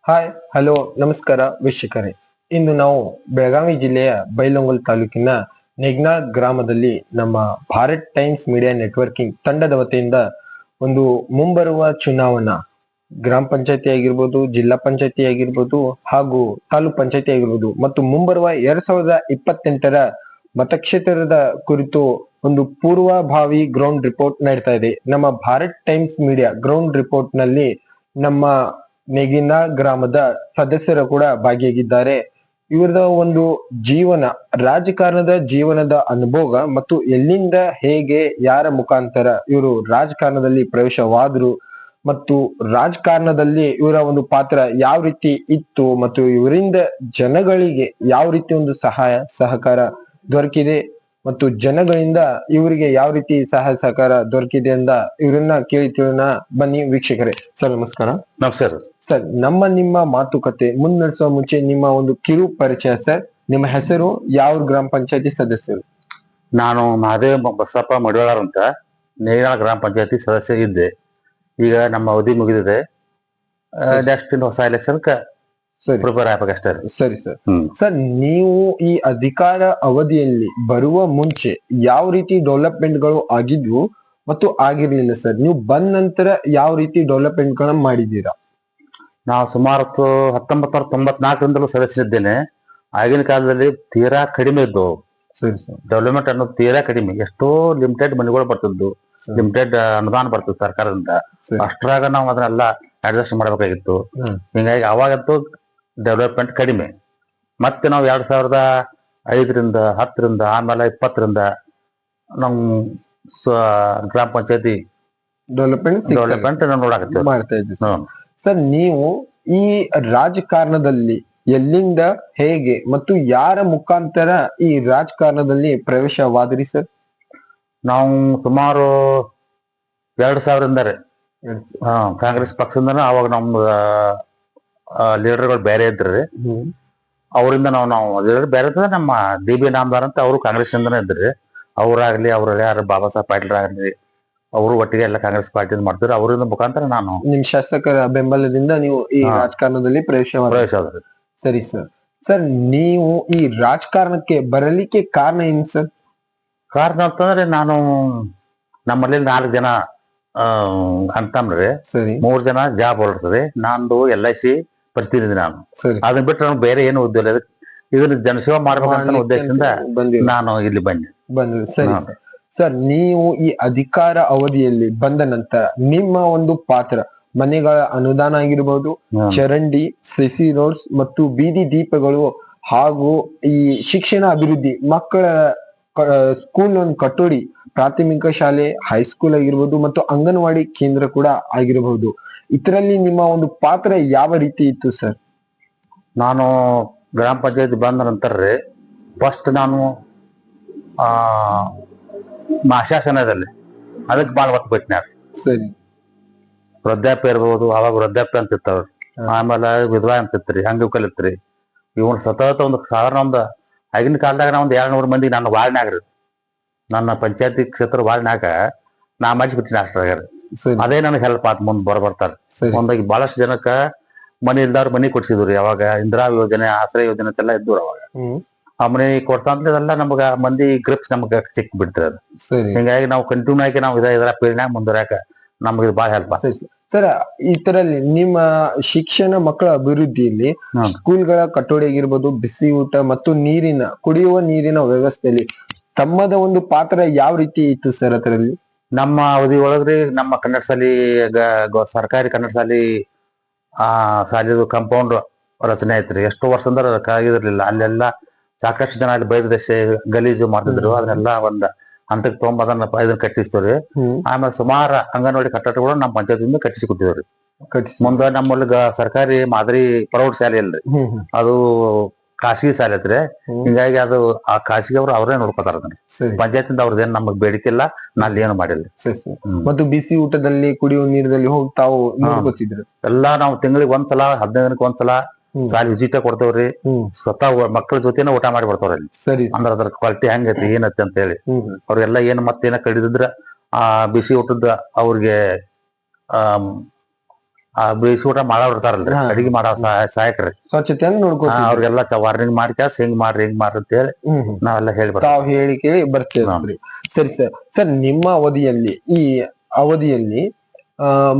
Hi hello ನಮಸ್ಕಾರ ವೀಕ್ಷಕರೇ. ಇಂದು ನಾವು ಬೆಳಗಾವಿ ಜಿಲ್ಲೆಯ ಬೈಲಹೊಂಗಲ ತಾಲೂಕಿನ ನೆಗ್ನಾ ಗ್ರಾಮದಲ್ಲಿ ನಮ್ಮ ಭಾರತ್ ಟೈಮ್ಸ್ ಮೀಡಿಯಾ ನೆಟ್ವರ್ಕಿಂಗ್ ತಂಡದ ವತಿಯಿಂದ ಒಂದು ಮುಂಬರುವ ಚುನಾವಣಾ ಗ್ರಾಮ ಪಂಚಾಯತಿ ಆಗಿರ್ಬೋದು, ಜಿಲ್ಲಾ ಪಂಚಾಯತಿ ಆಗಿರ್ಬೋದು ಹಾಗೂ ತಾಲೂಕ್ ಪಂಚಾಯತಿ ಆಗಿರ್ಬೋದು ಮತ್ತು ಮುಂಬರುವ 2028ರ ಮತಕ್ಷೇತ್ರದ ಕುರಿತು ಒಂದು ಪೂರ್ವಭಾವಿ ಗ್ರೌಂಡ್ ರಿಪೋರ್ಟ್ ನಡೀತಾ ಇದೆ. ನಮ್ಮ Bharat times media ground report ನಲ್ಲಿ ನಮ್ಮ ನೆಗಿನ ಗ್ರಾಮದ ಸದಸ್ಯರು ಕೂಡ ಭಾಗಿಯಾಗಿದ್ದಾರೆ. ಇವರದ ಒಂದು ಜೀವನ, ರಾಜಕಾರಣದ ಜೀವನದ ಅನುಭವ ಮತ್ತು ಎಲ್ಲಿಂದ ಹೇಗೆ ಯಾರ ಮುಖಾಂತರ ಇವರು ರಾಜಕಾರಣದಲ್ಲಿ ಪ್ರವೇಶವಾದ್ರು ಮತ್ತು ರಾಜಕಾರಣದಲ್ಲಿ ಇವರ ಒಂದು ಪಾತ್ರ ಯಾವ ರೀತಿ ಇತ್ತು ಮತ್ತು ಇವರಿಂದ ಜನಗಳಿಗೆ ಯಾವ ರೀತಿ ಒಂದು ಸಹಾಯ ಸಹಕಾರ ದೊರಕಿದೆ ಮತ್ತು ಜನಗಳಿಂದ ಇವರಿಗೆ ಯಾವ ರೀತಿ ಸಹಾಯ ಸಹಕಾರ ದೊರಕಿದೆ ಅಂತ ಇವರನ್ನ ಕೇಳಿ ತಿಳಿಯೋಣ. ಬನ್ನಿ ವೀಕ್ಷಕರೇ. ಸರ್ ನಮಸ್ಕಾರ. ನಮಸ್ಕಾರ ಸರ್, ನಿಮ್ಮ ಮಾತುಕತೆ ಮುನ್ನಡೆಸುವ ಮುಂಚೆ ನಿಮ್ಮ ಒಂದು ಕಿರು ಪರಿಚಯ ಸರ್. ನಿಮ್ಮ ಹೆಸರು, ಯಾವ ಗ್ರಾಮ ಪಂಚಾಯತಿ ಸದಸ್ಯರು? ನಾನು ಮಹಾದೇವ ಬಸಪ್ಪ ಮಡಿವಾಳರ್ ಅಂತ ನೇರಳ ಗ್ರಾಮ ಪಂಚಾಯತಿ ಸದಸ್ಯ ಇದ್ದೆ. ಈಗ ನಮ್ಮ ಅವಧಿ ಮುಗಿದಿದೆ. ನೆಕ್ಸ್ಟ್ ಹೊಸ ಎಲೆಕ್ಷನ್ ಪ್ರಿಪೇರ್ ಆಗ್ಬೇಕಷ್ಟೇ. ಸರಿ ಸರ್. ಸರ್, ನೀವು ಈ ಅಧಿಕಾರ ಅವಧಿಯಲ್ಲಿ ಬರುವ ಮುಂಚೆ ಯಾವ ರೀತಿ ಡೆವಲಪ್ಮೆಂಟ್ ಗಳು ಆಗಿದ್ವು ಮತ್ತು ಆಗಿರ್ಲಿಲ್ಲ ಸರ್? ನೀವು ಬಂದ ನಂತರ ಯಾವ ರೀತಿ ಡೆವಲಪ್ಮೆಂಟ್ ಗಳನ್ನ ಮಾಡಿದ್ದೀರಾ? ನಾವು ಸುಮಾರು 1994ರಿಂದಲೂ ಸದಸ್ಯರಿದ್ದೇನೆ. ಆಗಿನ ಕಾಲದಲ್ಲಿ ತೀರಾ ಕಡಿಮೆ ಇದ್ದವು. ಸರಿ ಸರ್. ಡೆವಲಪ್ಮೆಂಟ್ ಅನ್ನೋದು ತೀರಾ ಕಡಿಮೆ. ಎಷ್ಟೋ ಲಿಮಿಟೆಡ್ ಮನೆಗಳು ಬರ್ತಿದ್ದು, ಲಿಮಿಟೆಡ್ ಅನುದಾನ ಬರ್ತದೆ ಸರ್ಕಾರದಿಂದ. ಅಷ್ಟರಾಗ ನಾವು ಅದನ್ನೆಲ್ಲ ಅಡ್ಜಸ್ಟ್ ಮಾಡ್ಬೇಕಾಗಿತ್ತು. ಹಿಂಗಾಗಿ ಅವಾಗಂತೂ ಡೆವಲಪ್ಮೆಂಟ್ ಕಡಿಮೆ. ಮತ್ತೆ ನಾವು 2005ರಿಂದ 10ರಿಂದ ಆಮೇಲೆ 20ರಿಂದ ನಮ್ ಗ್ರಾಮ ಪಂಚಾಯತಿ ಡೆವಲಪ್ಮೆಂಟ್ ನೋಡಾಕತ್ತೀವಿ, ಮಾಡ್ತಾ ಇದ್ದೀವಿ. ಸರ್, ನೀವು ಈ ರಾಜಕಾರಣದಲ್ಲಿ ಎಲ್ಲಿಂದ ಹೇಗೆ ಮತ್ತು ಯಾರ ಮುಖಾಂತರ ಈ ರಾಜಕಾರಣದಲ್ಲಿ ಪ್ರವೇಶವಾದ್ರಿ ಸರ್? ನಾವು ಸುಮಾರು 2000ರಿಂದ ಕಾಂಗ್ರೆಸ್ ಪಕ್ಷದಿಂದ ಅವಾಗ ನಮ್ಮ ಲೀಡರ್ಗಳು ಬೇರೆ ಇದ್ರಿ. ಅವರಿಂದ ನಾವು ಬೇರೆ ನಮ್ಮ DB ನಾಮದಾರ್ ಅಂತ ಅವರು ಕಾಂಗ್ರೆಸ್ ಇಂದನೇ ಇದ್ರಿ. ಅವ್ರಾಗ್ಲಿ ಅವ್ರಲ್ಲಿ ಯಾರು ಬಾಬಾ ಸಾಹೇಬ್ ಪಾಟೀಲ್ ಆಗ್ಲಿ ಅವರು ಒಟ್ಟಿಗೆ ಎಲ್ಲ ಕಾಂಗ್ರೆಸ್ ಪಾರ್ಟಿ ಮಾಡ್ತಾರೆ. ಅವರಿಂದ ಮುಖಾಂತರ ನಾನು ನಿಮ್ ಶಾಸಕರ ಬೆಂಬಲದಿಂದ ನೀವು ಈ ರಾಜಕಾರಣದಲ್ಲಿ ಪ್ರವೇಶ. ಸರಿ ಸರ್. ಸರ್, ನೀವು ಈ ರಾಜಕಾರಣಕ್ಕೆ ಬರಲಿಕ್ಕೆ ಕಾರಣ ಏನು ಸರ್? ಕಾರಣ ಅಂತಂದ್ರೆ ನಾನು ನಮ್ಮಲ್ಲಿ 4 ಜನ ಅಂತಂದ್ರೆ 3 ಜನ ಜಾಬ್ ಹೊರಡ್ತದೆ. ನಂದು LIC ಪ್ರತಿನಿಧಿ ನಾನು. ಅದನ್ನ ಬಿಟ್ಟು ನಾನು ಬೇರೆ ಏನು ಉದ್ಯೋಗ ಇಲ್ಲ. ಇದನ್ನ ಜನಸೇವಾ ಮಾಡ್ಬೇಕಂತ ಉದ್ದೇಶದಿಂದ ನಾನು ಇಲ್ಲಿ ಬಂದೆ. ಸರಿ ಸರ್. ಸರ್, ನೀವು ಈ ಅಧಿಕಾರ ಅವಧಿಯಲ್ಲಿ ಬಂದ ನಂತರ ನಿಮ್ಮ ಒಂದು ಪಾತ್ರ ಮನೆಗಳ ಅನುದಾನ ಆಗಿರ್ಬೋದು, ಚರಂಡಿ, ಸಿಸಿ ರೋಡ್ಸ್ ಮತ್ತು ಬೀದಿ ದೀಪಗಳು ಹಾಗೂ ಈ ಶಿಕ್ಷಣ ಅಭಿವೃದ್ಧಿ, ಮಕ್ಕಳ ಸ್ಕೂಲ್ ಒಂದು ಕಟ್ಟೋಡಿ, ಪ್ರಾಥಮಿಕ ಶಾಲೆ, ಹೈಸ್ಕೂಲ್ ಆಗಿರ್ಬೋದು ಮತ್ತು ಅಂಗನವಾಡಿ ಕೇಂದ್ರ ಕೂಡ ಆಗಿರಬಹುದು. ಇದರಲ್ಲಿ ನಿಮ್ಮ ಒಂದು ಪಾತ್ರ ಯಾವ ರೀತಿ ಇತ್ತು ಸರ್? ನಾನು ಗ್ರಾಮ ಪಂಚಾಯತ್ ಬಂದ ನಂತರ ಫಸ್ಟ್ ನಾನು ಆಶಾಸನದಲ್ಲಿ ಅದಕ್ಕೆ ಭಾಳ ಒತ್ತು ಬಿಟ್ಟಿನ. ಸರಿ. ವೃದ್ಧಾಪ್ಯ ಇರ್ಬೋದು, ಅವಾಗ ವೃದ್ಧಾಪ್ಯ ಅಂತ ಇತ್ತವ್ರು. ಆಮೇಲೆ ವಿಧವಾ ಅಂತಿತ್ರಿ, ಅಂಗವಿಕಲ ಇತ್ರಿ. ಇವನ್ ಸತತ ಒಂದು ಸಾಧಾರಣ ಒಂದು ಆಗಿನ ಕಾಲದಾಗ ನಾ ಒಂದು 200 ಮಂದಿ ನನ್ನ ವಾರ್ಡ್ನಾಗ್ರಿ, ನನ್ನ ಪಂಚಾಯತಿ ಕ್ಷೇತ್ರ ವಾರ್ಡ್ನಾಗ ನಾ ಮಾಡಿಸಿ ಬಿಟ್ಟಿನ ಅಷ್ಟ್ರಾಗ. ಅದೇ ನನಗೆ ಹೆಲ್ಪ್ ಆತ್ ಮುಂದ್ ಬರ್ತಾರೆ. ಒಂದಾಗಿ ಬಹಳಷ್ಟು ಜನಕ್ಕ ಮನೆ ಇಲ್ದವ್ರು ಮನಿ ಕೊಡ್ಸಿದ್ರಿ. ಅವಾಗ ಇಂದಿರಾ ಯೋಜನೆ, ಆಶ್ರಯ ಯೋಜನೆ ಅಂತೆಲ್ಲ ಇದ್ದು. ಅವಾಗ ಆ ಮನೆ ಕೊಡ್ತಾ ನಮ್ಗ ಮಂದಿ ಗ್ರಿಪ್ಸ್ ನಮ್ಗ ಸಿಕ್ ಬಿಡ್ತಾರೆ. ಹಿಂಗಾಗಿ ನಾವು ಕಂಟಿನ್ಯೂ ಆಗಿ ನಾವು ಇದರ ಪೀರಿನಾಗ ಮುಂದುವರ್ಯಾಕ ನಮ್ಗೆ ಇದು ಬಹಳ ಹೆಲ್ಪ್ ಆಗ್ತದೆ ಸರ್. ಇದರಲ್ಲಿ ನಿಮ್ಮ ಶಿಕ್ಷಣ, ಮಕ್ಕಳ ಅಭಿವೃದ್ಧಿಯಲ್ಲಿ ಸ್ಕೂಲ್ಗಳ ಕಟ್ಟೋಡಿ ಆಗಿರ್ಬೋದು, ಬಿಸಿ ಊಟ ಮತ್ತು ಕುಡಿಯುವ ನೀರಿನ ವ್ಯವಸ್ಥೆಯಲ್ಲಿ ತಮ್ಮದ ಒಂದು ಪಾತ್ರ ಯಾವ ರೀತಿ ಇತ್ತು ಸರ್? ಅದರಲ್ಲಿ ನಮ್ಮ ಅವಧಿ ಒಳಗ್ರಿ ನಮ್ಮ ಕನ್ನಡ ಶಾಲಿ, ಸರ್ಕಾರಿ ಕನ್ನಡ ಶಾಲಿ ಶಾಲೆದು ಕಾಂಪೌಂಡ್ ರಚನೆ ಐತ್ರಿ. ಎಷ್ಟೋ ವರ್ಷದಿಂದ ಆಗಿರ್ಲಿಲ್ಲ. ಅಲ್ಲೆಲ್ಲ ಸಾಕಷ್ಟು ಜನ ಅಲ್ಲಿ ಬೈದ ಗಲೀಜು ಮಾಡ್ತಿದ್ರು. ಅದನ್ನೆಲ್ಲ ಒಂದ್ ಹಂತಕ್ಕೆ ತೊಗೊಂಬದನ್ನ ಇದನ್ನ ಕಟ್ಟಿಸ್ತವ್ರಿ. ಆಮೇಲೆ ಸುಮಾರು ಅಂಗನವಾಡಿ ಕಟ್ಟಡಗಳು ನಮ್ಮ ಪಂಚಾಯತಿಂದ ಕಟ್ಟಿಸಿ ಕೊಟ್ಟಿದ್ರಿ. ಮುಂದೆ ನಮ್ಮಲ್ಲಿ ಸರ್ಕಾರಿ ಮಾದರಿ ಪ್ರೌಢ ಶಾಲೆ ಅಲ್ರಿ, ಅದು ಖಾಸಗಿ ಶಾಲೆ ಐತ್ರಿ. ಹಿಂಗಾಗಿ ಅದು ಆ ಖಾಸಗಿ ಅವ್ರು ಅವರೇ ನೋಡ್ಕೊತಾರ. ಪಂಚಾಯತಿಂದ ಅವ್ರದ್ದೇನು ನಮಗ್ ಬೇಡಿಕೆ ಇಲ್ಲ, ನಲ್ಲಿ ಏನು ಮಾಡಿಲ್ಲ. ಮತ್ತು ಬಿಸಿ ಊಟದಲ್ಲಿ, ಕುಡಿಯುವ ನೀರಿನಲ್ಲಿ ಹೋಗಿ ತಾವು ನೋಡ್ಕೊತಿದ್ರು. ಎಲ್ಲಾ ನಾವು ತಿಂಗಳಿಗೆ ಒಂದ್ಸಲ, 15 ದಿನಕ್ಕೆ ಒಂದ್ಸಲ ಶಾಲೆ ವಿಸಿಟ್ ಕೊಡ್ತೇವ್ರಿ. ಸ್ವತಃ ಮಕ್ಕಳ ಜೊತೆನ ಊಟ ಮಾಡಿ ಬರ್ತಾವ್ರಿ ಅಲ್ಲಿ. ಅಂದ್ರ ಅದ್ರ ಕ್ವಾಲಿಟಿ ಹೆಂಗೈತಿ ಏನೈತಿ ಅಂತ ಹೇಳಿ ಅವ್ರಿಗೆಲ್ಲ ಏನ್ ಮತ್ತೇನ ಕಡಿದಿದ್ರ ಆ ಬಿಸಿ ಊಟದ ಅವ್ರಿಗೆ ಆ ಬೇಯಿಸಿ ಊಟ ಮಾಡೋರು ಇರ್ತಾರಲ್ರಿ, ಹಾ. ಅಡಿಗೆ ಮಾಡೋ ಸಹಾಯಕರಿ. ಸ್ವಚ್ಛತೆಯನ್ನು ನೋಡ್ಕೋತೀವಿ. ಅವ್ರಿಗೆಲ್ಲ ವಾರ್ನಿಂಗ್ ಮಾಡಿ ಹಿಂಗ್ ಮಾಡ್ರಿ ಅಂತ ಹೇಳಿ ನಾವೆಲ್ಲ ಹೇಳಿ ಬರ್ತೀವಿ. ತಾವ್ ಹೇಳಿ ಕೇಳಿ ಬರ್ತೇವೆ. ಸರಿ ಸರ್. ಸರ್, ನಿಮ್ಮ ಅವಧಿಯಲ್ಲಿ ಈ ಅವಧಿಯಲ್ಲಿ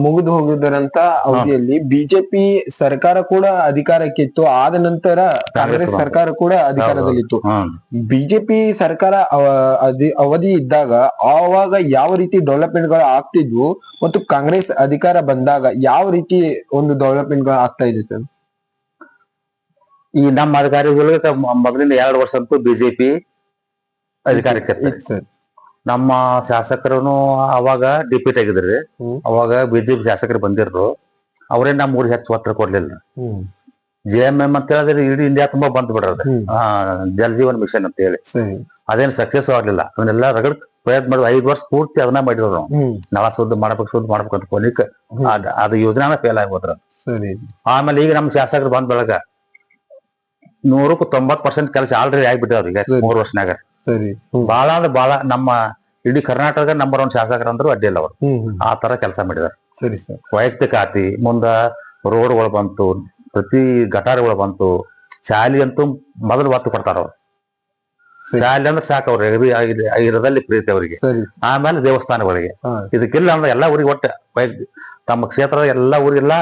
ಮುಗಿದು ಹೋಗುವುದರಂತ ಅವಧಿಯಲ್ಲಿ ಬಿಜೆಪಿ ಸರ್ಕಾರ ಕೂಡ ಅಧಿಕಾರಕ್ಕೆ ಇತ್ತು. ಆದ ನಂತರ ಕಾಂಗ್ರೆಸ್ ಸರ್ಕಾರ ಕೂಡ ಅಧಿಕಾರದಲ್ಲಿತ್ತು. ಬಿಜೆಪಿ ಸರ್ಕಾರ ಅವಧಿ ಇದ್ದಾಗ ಆವಾಗ ಯಾವ ರೀತಿ ಡೆವಲಪ್ಮೆಂಟ್ ಗಳು ಆಗ್ತಿದ್ವು ಮತ್ತು ಕಾಂಗ್ರೆಸ್ ಅಧಿಕಾರ ಬಂದಾಗ ಯಾವ ರೀತಿ ಒಂದು ಡೆವಲಪ್ಮೆಂಟ್ ಗಳು ಆಗ್ತಾ ಇದೆ ಸರ್? ಈ ನಮ್ಮ ಅಧಿಕಾರಿಗಳಿಗೆ ಮೊದಲಿನ 2 ವರ್ಷ ಅಂತೂ ಬಿಜೆಪಿ ಅಧಿಕಾರಕ್ಕೆ ಸರ್. ನಮ್ಮ ಶಾಸಕರು ಅವಾಗ ಡಿಪ್ಯೂಟ್ ಆಗಿದ್ರಿ. ಅವಾಗ ಬಿಜೆಪಿ ಶಾಸಕರು ಬಂದಿದ್ರು. ಅವರೇ ನಮ್ಮ ಊರಿಗೆ ಹೆಚ್ಚು ಒತ್ತಡ ಕೊಡ್ಲಿಲ್ಲ. JMM ಅಂತ ಹೇಳಿದ್ರೆ ಇಡೀ ಇಂಡಿಯಾ ತುಂಬಾ ಬಂದ್ ಬಿಡ್ರದ ಜಲ್ ಜೀವನ್ ಮಿಷನ್ ಅಂತ ಹೇಳಿ. ಅದೇನು ಸಕ್ಸಸ್ ಆಗ್ಲಿಲ್ಲ. ಅದನ್ನೆಲ್ಲ ರಗಡ್ ಪ್ರಯತ್ನ ಮಾಡಿ 5 ವರ್ಷ ಪೂರ್ತಿ ಅದನ್ನ ಮಾಡಿದ್ರು ನಾವು. ನಳ ಶುದ್ಧ ಮಾಡ್ಬೇಕು ಅಂತ ಕೊನಿಕ್ ಅದು ಯೋಜನಾನ ಫೇಲ್ ಆಗ್ಬೋದ್ರ. ಆಮೇಲೆ ಈಗ ನಮ್ಮ ಶಾಸಕರು ಬಂದ್ ಬೆಳಗ 190% ಕೆಲಸ ಆಲ್ರೆಡಿ ಆಗ್ಬಿಟ್ಟವ್ರಿಗೆ 3 ವರ್ಷನಾಗ. ಬಾಳ ಅಂದ್ರೆ ಬಾಳ ನಮ್ಮ ಇಡೀ ಕರ್ನಾಟಕ ನಂಬರ್ 1 ಶಾಸಕರು ಅಂದ್ರು ಅಡ್ಡಿ ಇಲ್ಲ ಅವರು. ಆ ತರ ಕೆಲಸ ಮಾಡಿದಾರೆ. ಸರಿ ಸರ್. ವೈಯಕ್ತಿಕ ಆತಿ ಮುಂದ ರೋಡ್ಗಳು ಬಂತು, ಪ್ರತಿ ಗಟಾರಗಳು ಬಂತು. ಶಾಲೆ ಅಂತೂ ಮೊದಲು ಒತ್ತು ಕೊಡ್ತಾರ ಅವ್ರು. ಶಾಲೆ ಅಂದ್ರೆ ಸಾಕು ಅವ್ರು ಇರದಲ್ಲಿ ಪ್ರೀತಿ ಅವರಿಗೆ. ಆಮೇಲೆ ದೇವಸ್ಥಾನಗಳಿಗೆ. ಇದಕ್ಕಿಲ್ಲ ಅಂದ್ರೆ ಎಲ್ಲಾ ಊರಿಗೆ ಒಟ್ಟ ತಮ್ಮ ಕ್ಷೇತ್ರದ ಎಲ್ಲಾ ಊರಿಗೆಲ್ಲ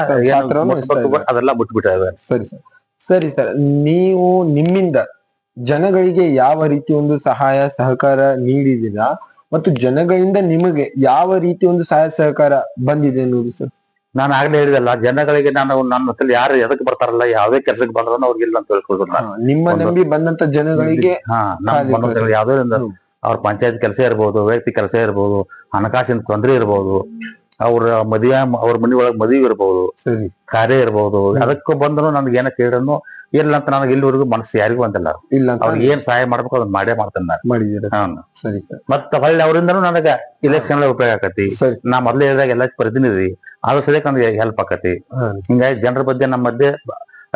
ಅದೆಲ್ಲ ಬಿಟ್ಬಿಟ್ಟಿದ್ದಾರೆ. ಸರಿ ಸರ್. ಸರಿ ಸರ್, ನೀವು ನಿಮ್ಮಿಂದ ಜನಗಳಿಗೆ ಯಾವ ರೀತಿ ಒಂದು ಸಹಾಯ ಸಹಕಾರ ನೀಡಿದ್ದೀರಾ ಮತ್ತು ಜನಗಳಿಂದ ನಿಮಗೆ ಯಾವ ರೀತಿ ಒಂದು ಸಹಾಯ ಸಹಕಾರ ಬಂದಿದೆ ನೋಡಿ ಸರ್? ನಾನು ಆಗ್ಲೇ ಹೇಳಿದಲ್ಲ, ಜನಗಳಿಗೆ ನಾನು ನನ್ನ ಹತ್ರ ಯಾರು ಎದಕ್ ಬರ್ತಾರಲ್ಲ, ಯಾವ್ದೇ ಕೆಲ್ಸಕ್ಕೆ ಬಂದ್ರು ಅವ್ರಿಗಿಲ್ಲ ಅಂತ ಹೇಳ್ಕೊಳ್ತಾರೆ. ನಿಮ್ಮ ನಂಬಿ ಬಂದಂತ ಜನಗಳಿಗೆ ಯಾವ್ದೋ ಅವ್ರ ಪಂಚಾಯತ್ ಕೆಲಸ ಇರ್ಬೋದು, ವ್ಯಕ್ತಿ ಕೆಲಸ ಇರ್ಬೋದು, ಹಣಕಾಸಿನ ತೊಂದರೆ ಇರ್ಬೋದು, ಅವ್ರ ಮನಿ ಒಳಗ್ ಮದುವೆ ಇರ್ಬೋದು, ಕಾರ್ಯ ಇರ್ಬೋದು, ಅದಕ್ಕೂ ಬಂದ್ರು ನನ್ಗೆ ಏನ ಕೇಳನು ಇಲ್ಲ ಅಂತ ನನಗೆ ಇಲ್ಲಿವರೆಗೂ ಮನಸ್ಸು ಯಾರಿಗೂ ಅಂತಿಲ್ಲ. ಅವ್ರಿಗೆ ಏನ್ ಸಹಾಯ ಮಾಡ್ಬೇಕು ಅದನ್ನ ಮಾಡೇ ಮಾಡ್ತೇನೆ ನಾನು. ಮತ್ತ ಹೊಳ್ಳಿ ಅವರಿಂದನೂ ನನಗ ಇಲೆಕ್ಷನ್ ಉಪಯೋಗ ಆಕತಿ. ನಾ ಮೊದ್ಲೇ ಹೇಳಿದಾಗ ಎಲ್ಲ ಪ್ರತಿನಿಧಿ ಆದ್ರೂ ಸದ್ಯಕ್ಕೆ ನನಗೆ ಹೆಲ್ಪ್ ಆಕತಿ. ಹಿಂಗಾಗಿ ಜನರ ಬಗ್ಗೆ ನಮ್ಮ ಮಧ್ಯೆ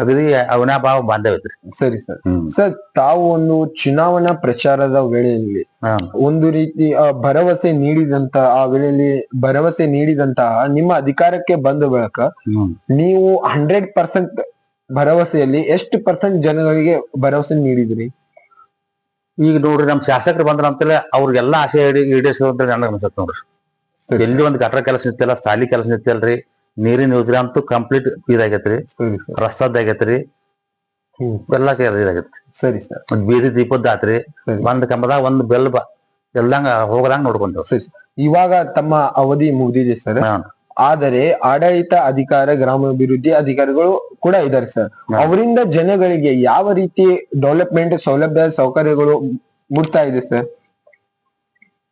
ಅಗದಿ ಅವಿನಾಭಾವ ಬಾಂಧವ್ಯ ಐತ್ರಿ. ಸರಿ ಸರ್. ಸರ್, ತಾವು ಒಂದು ಚುನಾವಣಾ ಪ್ರಚಾರದ ವೇಳೆಯಲ್ಲಿ ಒಂದು ರೀತಿ ಭರವಸೆ ನೀಡಿದಂತ ಆ ವೇಳೆಯಲ್ಲಿ ಭರವಸೆ ನೀಡಿದಂತಹ ನಿಮ್ಮ ಅಧಿಕಾರಕ್ಕೆ ಬಂದ ಬಳಿಕ ನೀವು 100% ಭರವಸೆಯಲ್ಲಿ ಎಷ್ಟು % ಜನಗಳಿಗೆ ಭರವಸೆ ನೀಡಿದ್ರಿ? ಈಗ ನೋಡ್ರಿ, ನಮ್ ಶಾಸಕರು ಬಂದ್ರ ಅಂತೇಳಿ ಅವ್ರಿಗೆಲ್ಲಾ ಆಶೆ ಈಡೇರಿಸೋ ಅಂತ ನನಗೆ ಅನ್ಸತ್ ನೋಡ್ರಿ. ಎಲ್ಲಿ ಒಂದ್ ಗಟ್ರ ಕೆಲಸ ನಿಂತಿಲ್ಲ, ಸಾಲಿ ಕೆಲಸ ನಿಂತಿಲ್ರಿ, ನೀರಿನ ಯೋಜನೆ ಅಂತೂ ಕಂಪ್ಲೀಟ್ ಇದಾಗೈತ್ರಿ, ರಸ್ತದಾಗೈತ್ರಿ, ಎಲ್ಲಾ ಇದಾಗೈತ್ರಿ. ಸರಿ ಸರ್. ಬೀದಿ ದೀಪದ ಆತ್ರಿ, ಒಂದ್ ಕಂಬದಾಗ ಒಂದ್ ಬೆಲ್ ಎಲ್ಲಂಗ ಹೋಗದಂಗ ನೋಡ್ಕೊಂಡ್ರು. ಸರಿ. ಇವಾಗ ತಮ್ಮ ಅವಧಿ ಮುಗ್ದಿದೆ ಸರ್. ಆದರೆ ಆಡಳಿತ ಅಧಿಕಾರ, ಗ್ರಾಮಾಭಿವೃದ್ಧಿ ಅಧಿಕಾರಿಗಳು ಕೂಡ ಇದ್ದಾರೆ ಸರ್. ಅವರಿಂದ ಜನಗಳಿಗೆ ಯಾವ ರೀತಿ ಡೆವಲಪ್ಮೆಂಟ್ ಸೌಲಭ್ಯ ಸೌಕರ್ಯಗಳು ಮುಟ್ತಾ ಇದೆ ಸರ್?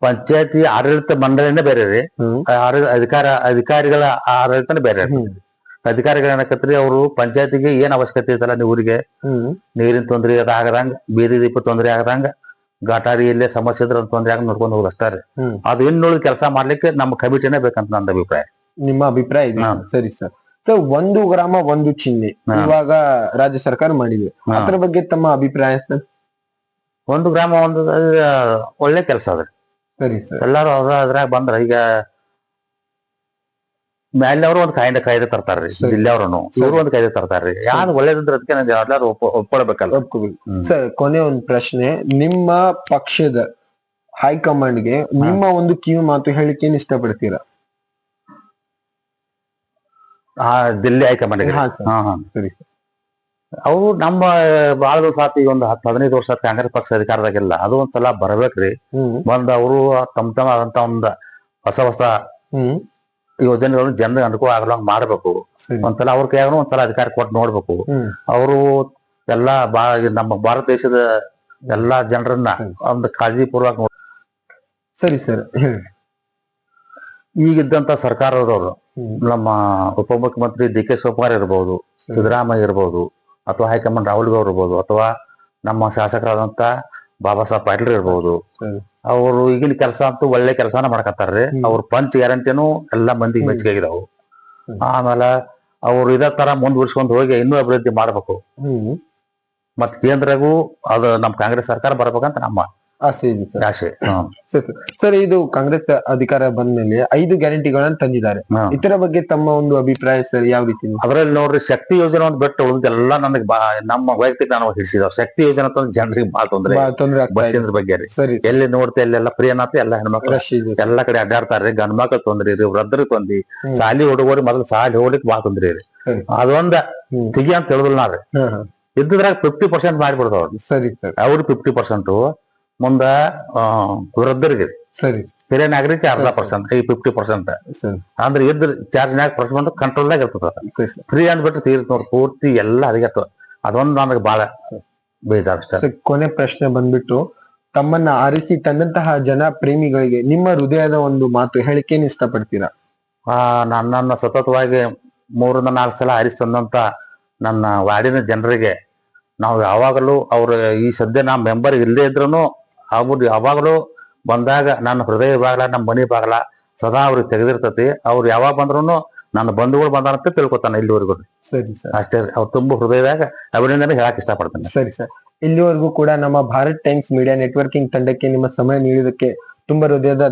ಪಂಚಾಯತಿ ಆಡಳಿತ ಮಂಡಳಿನೇ ಬೇರೆ ರೀ, ಅಧಿಕಾರಿಗಳ ಆಡಳಿತನೇ ಬೇರೆ. ಅಧಿಕಾರಿಗಳು ಏನಕತ್ರಿ, ಅವರು ಪಂಚಾಯತಿಗೆ ಏನ್ ಅವಶ್ಯಕತೆ ಐತಲ್ಲ, ನೀವು ಊರಿಗೆ ನೀರಿನ ತೊಂದ್ರೆ ಆಗದಂಗ, ಬೀದಿ ದೀಪ ತೊಂದ್ರೆ ಆಗದಂಗ, ಗಟಾರಿಯಲ್ಲೇ ಸಮಸ್ಯೆ ಇದ್ರ ತೊಂದ್ರೆ ಆಗ ನೋಡ್ಕೊಂಡು ಹೋಗುದು ಅಷ್ಟೇ ರೀ. ಅದು ಇನ್ನುಳಿದ ಕೆಲಸ ಮಾಡ್ಲಿಕ್ಕೆ ನಮ್ಮ ಕಮಿಟಿನೇ ಬೇಕಂತ ನನ್ನ ಅಭಿಪ್ರಾಯ. ನಿಮ್ಮ ಅಭಿಪ್ರಾಯ ಇದೆ? ಸರಿ ಸರ್. ಸರ್, 1 ಗ್ರಾಮ 1 ಚಿಹ್ನೆ ಇವಾಗ ರಾಜ್ಯ ಸರ್ಕಾರ ಮಾಡಿದೆ, ಅದ್ರ ಬಗ್ಗೆ ತಮ್ಮ ಅಭಿಪ್ರಾಯ ಸರ್? 1 ಗ್ರಾಮ 1 ಒಳ್ಳೆ ಕೆಲಸ ಅದ್ರಿ. ಸರಿ ಸರ್. ಎಲ್ಲಾರು ಅದ್ರಾಗ ಬಂದ್ರ ಈಗ ಮ್ಯಾಲಿನವರು ಒಂದ್ ಕಾಯ್ದೆ ತರ್ತಾರ್ರಿ, ಜಿಲ್ಲೆಯವ್ರನು ಇವ್ರು ಒಂದ್ ಕಾಯ್ದೆ ತರ್ತಾರ್ರಿ. ಯಾವ್ದು ಒಳ್ಳೇದಂದ್ರೆ ಅದಕ್ಕೆ ಎಲ್ಲಾರು ಒಪ್ಕೊಳ್ಬೇಕಲ್ಲ. ಸರ್, ಕೊನೆ ಒಂದ್ ಪ್ರಶ್ನೆ. ನಿಮ್ಮ ಪಕ್ಷದ ಹೈಕಮಾಂಡ್ಗೆ ನಿಮ್ಮ ಒಂದು ಕಿವಿ ಮಾತು ಹೇಳಿಕೆ ಏನ್ ಇಷ್ಟಪಡ್ತೀರಾ? ದಿಲ್ಲಿ ಹೈಕಮಾಂಡ್ಗೆ? ಸರಿ. ಅವ್ರು ನಮ್ಮ ಬಾಳ ದಿವಸ ಆತ, ಈಗ ಒಂದು 10-15 ವರ್ಷ ಕಾಂಗ್ರೆಸ್ ಪಕ್ಷ ಅಧಿಕಾರದಾಗಿಲ್ಲ. ಅದು ಒಂದ್ಸಲ ಬರ್ಬೇಕ್ರಿ. ಬಂದ್ ಅವರು ತಮ್ಮ ಆದಂತ ಒಂದ್ ಹೊಸ ಯೋಜನೆಗಳನ್ನು ಜನರಿಗೆ ಅನುಕೂಲ ಆಗಲಂಗ್ ಮಾಡ್ಬೇಕು. ಒಂದ್ಸಲ ಅವ್ರ ಕೈಯಾಗ ಒಂದ್ಸಲ ಅಧಿಕಾರ ಕೊಟ್ಟು ನೋಡ್ಬೇಕು. ಅವರು ಎಲ್ಲಾ ನಮ್ಮ ಭಾರತ ದೇಶದ ಎಲ್ಲಾ ಜನರನ್ನ ಒಂದು ಕಾಳಜಿ ಪೂರ್ವಕ ನೋಡ್. ಸರಿ ಸರ್. ಈಗಿದ್ದಂತ ಸರ್ಕಾರದವರು, ನಮ್ಮ ಉಪಮುಖ್ಯಮಂತ್ರಿ DK ಶಿವಕುಮಾರ್ ಇರ್ಬೋದು, ಸಿದ್ದರಾಮಯ್ಯ ಇರ್ಬೋದು, ಅಥವಾ ಹೈಕಮಾಂಡ್ ರಾಹುಲ್ ಗೌಡ್ ಇರ್ಬೋದು, ಅಥವಾ ನಮ್ಮ ಶಾಸಕರಾದಂತ ಬಾಬಾ ಸಾಹೇಬ್ ಪಾಟೀಲ್ ಇರ್ಬೋದು, ಅವರು ಈಗಿನ ಕೆಲಸ ಅಂತೂ ಒಳ್ಳೆ ಕೆಲಸನ ಮಾಡ್ಕತ್ತಾರ್ರಿ. ಅವ್ರ ಪಂಚ್ ಗ್ಯಾರಂಟಿನೂ ಎಲ್ಲಾ ಮಂದಿಗೆ ಮೆಚ್ಚುಗೆ ಆಗಿದಾವು. ಆಮೇಲೆ ಅವ್ರು ಇದೇ ತರ ಮುಂದುವರ್ಸ್ಕೊಂಡು ಹೋಗಿ ಇನ್ನೂ ಅಭಿವೃದ್ಧಿ ಮಾಡ್ಬೇಕು. ಮತ್ ಕೇಂದ್ರಗೂ ಅದು ನಮ್ ಕಾಂಗ್ರೆಸ್ ಸರ್ಕಾರ ಬರ್ಬೇಕಂತ ನಮ್ಮ ಆಸೆ ಇದೆ ಸರ್. ಆಸೆ. ಹ್ಮ್. ಸರ್, ಇದು ಕಾಂಗ್ರೆಸ್ ಅಧಿಕಾರ ಬಂದ ಮೇಲೆ 5 ಗ್ಯಾರಂಟಿಗಳನ್ನ ತಂದಿದ್ದಾರೆ. ಹ್ಮ್. ಇದರ ಬಗ್ಗೆ ತಮ್ಮ ಒಂದು ಅಭಿಪ್ರಾಯ ಸರ್, ಯಾವ ರೀತಿ? ಅದ್ರಲ್ಲಿ ನೋಡ್ರಿ ಶಕ್ತಿ ಯೋಜನೆ ಒಂದು ಬಿಟ್ಟು ಉಳಿದೆಲ್ಲ ನನಗೆ ನಮ್ಮ ವೈಯಕ್ತಿಕ ನಾನು ಹಿಡಿಸಿದವ್. ಶಕ್ತಿ ಯೋಜನೆ ಅಂತ ಜನರಿಗೆ ಬಾಳ ತೊಂದ್ರೆ ತೊಂದ್ರೆ ಆಗ್ತಾ ಇದೆ. ಬಸ್ಸಿನ ಬಗ್ಗೆ ರೀ. ಸರಿ ಎಲ್ಲಿ ನೋಡ್ತೆ ಅಲ್ಲೆಲ್ಲ ಫ್ರೀ ಅನ್ನತ್ತೆ, ಎಲ್ಲ ಹೆಣ್ಮಕ್ಳು ರಶ್ ಇದೆ. ಎಲ್ಲಾ ಕಡೆ ಅಡ್ಡಾಡ್ತಾರ್ರಿ. ಗಂಡ್ ಮಕ್ಳು ತೊಂದ್ರಿ ರೀ, ವೃದ್ಧರಿಗೆ ತೊಂದ್ರಿ, ಸಾಲಿ ಹುಡುಗರು ಮೊದಲು ಸಾಲಿ ಹೋಗ್ಲಿಕ್ಕೆ ಬಾಳ ತೊಂದ್ರಿ ರೀ. ಸರಿ. ಅದೊಂದ ಸಿಗಿ ಅಂತ ಹೇಳಿದ್ರು ನಾವ್ರಿ. ಹಾ, ಹಾ. ಇದ್ರಾಗ 50% ಮಾಡಿಬಿಡ್ತಾವ್ರಿ. ಸರಿ ಸರ್. ಅವ್ರು 50%, ಮುಂದ ವೃದ್ಧರಿಗೆ, ಸರಿ ಹಿರಿಯ ನಾಗರಿಕ 40%, ಈ 50%. ಸರ್. ಅಂದ್ರೆ ಇದ್ರ ಚಾರ್ಜ್ನಾಗ ಪರ್ಸೆಂಟ್ ಕಂಟ್ರೋಲ್ದಾಗ ಇರ್ತದ. ಸರಿ ಸರ್. ಫ್ರೀ ಅಂದ್ಬಿಟ್ಟು ತೀರ್ಥ ನೋಡಿ ಪೂರ್ತಿ ಎಲ್ಲ ಅದಿಗತ್ತ. ಅದೊಂದು ನನಗೆ ಬಾಳ ಬೇಜಾರ್ ಅಷ್ಟೇ. ಸರ್, ಕೊನೆ ಪ್ರಶ್ನೆ ಬಂದ್ಬಿಟ್ಟು, ತಮ್ಮನ್ನ ಆರಿಸಿ ತಂದಂತಹ ಜನ ಪ್ರೇಮಿಗಳಿಗೆ ನಿಮ್ಮ ಹೃದಯದ ಒಂದು ಮಾತು ಹೇಳಿಕೆಯನ್ನು ಇಷ್ಟಪಡ್ತೀರಾ? ನನ್ನನ್ನು ಸತತವಾಗಿ 3-4 ಸಲ ಆರಿಸಿ ತಂದಂತ ನನ್ನ ವಾರ್ಡಿನ ಜನರಿಗೆ ನಾವು ಯಾವಾಗಲೂ ಅವ್ರ ಈ ಸದ್ಯ ನಾ ಮೆಂಬರ್ ಇಲ್ಲದೆ ಇದ್ರು ಅವ್ರು ಯಾವಾಗಲೂ ಬಂದಾಗ ನನ್ನ ಹೃದಯ ಬಾಗಲ, ನಮ್ಮ ಮನಿ ಬಾಗಲ ಸದಾ ಅವ್ರಿಗೆ ತೆಗೆದಿರ್ತತಿ. ಅವ್ರು ಯಾವಾಗ ಬಂದ್ರು ನನ್ನ ಬಂಧುಗಳು ಬಂದಾರಂತ ತಿಳ್ಕೊತಾನೆ ಇಲ್ಲಿವರೆಗೂ. ಸರಿ ಸರ್. ಅಷ್ಟೇ. ಅವ್ರು ತುಂಬ ಹೃದಯದಾಗ ಅಭಿನಂದನೆ ಹೇಳಕ್ ಇಷ್ಟಪಡ್ತೇನೆ. ಸರಿ ಸರ್. ಇಲ್ಲಿವರೆಗೂ ಕೂಡ ನಮ್ಮ ಭಾರತ್ ಟೈಮ್ಸ್ ಮೀಡಿಯಾ ನೆಟ್ವರ್ಕಿಂಗ್ ತಂಡಕ್ಕೆ ನಿಮ್ಮ ಸಮಯ ನೀಡಿದ್ದಕ್ಕೆ ತುಂಬಾ ಹೃದಯದ